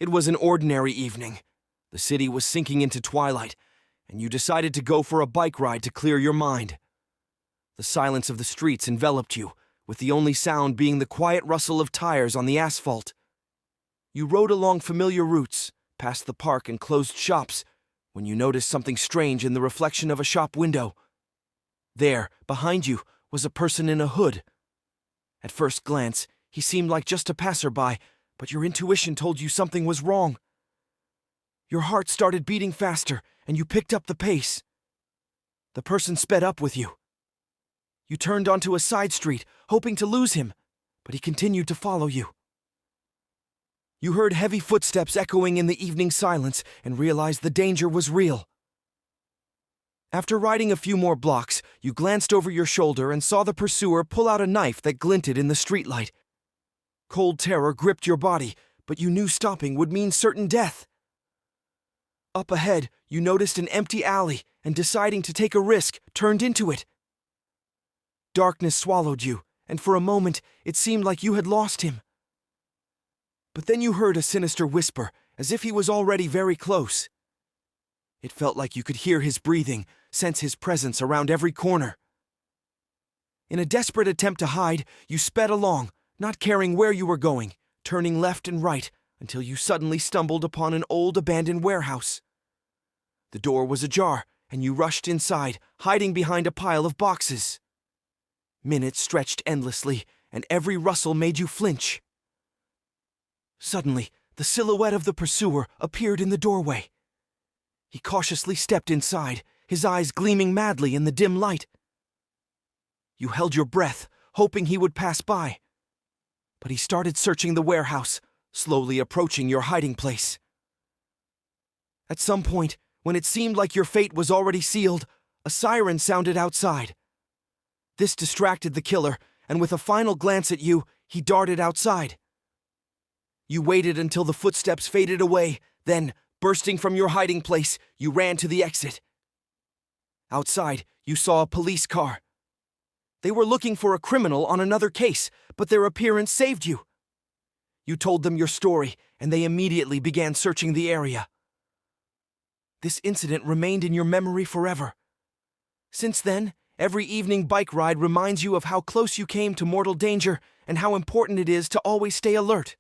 It was an ordinary evening. The city was sinking into twilight, and you decided to go for a bike ride to clear your mind. The silence of the streets enveloped you, with the only sound being the quiet rustle of tires on the asphalt. You rode along familiar routes, past the park and closed shops, when you noticed something strange in the reflection of a shop window. There, behind you, was a person in a hood. At first glance, he seemed like just a passerby, but your intuition told you something was wrong. Your heart started beating faster, and you picked up the pace. The person sped up with you. You turned onto a side street, hoping to lose him, but he continued to follow you. You heard heavy footsteps echoing in the evening silence and realized the danger was real. After riding a few more blocks, you glanced over your shoulder and saw the pursuer pull out a knife that glinted in the streetlight. Cold terror gripped your body, but you knew stopping would mean certain death. Up ahead, you noticed an empty alley and, deciding to take a risk, turned into it. Darkness swallowed you, and for a moment, it seemed like you had lost him. But then you heard a sinister whisper, as if he was already very close. It felt like you could hear his breathing, sense his presence around every corner. In a desperate attempt to hide, you sped along, not caring where you were going, turning left and right, until you suddenly stumbled upon an old abandoned warehouse. The door was ajar, and you rushed inside, hiding behind a pile of boxes. Minutes stretched endlessly, and every rustle made you flinch. Suddenly, the silhouette of the pursuer appeared in the doorway. He cautiously stepped inside, his eyes gleaming madly in the dim light. You held your breath, hoping he would pass by. But he started searching the warehouse, slowly approaching your hiding place. At some point, when it seemed like your fate was already sealed, a siren sounded outside. This distracted the killer, and with a final glance at you, he darted outside. You waited until the footsteps faded away, then, bursting from your hiding place, you ran to the exit. Outside, you saw a police car. They were looking for a criminal on another case, but their appearance saved you. You told them your story, and they immediately began searching the area. This incident remained in your memory forever. Since then, every evening bike ride reminds you of how close you came to mortal danger and how important it is to always stay alert.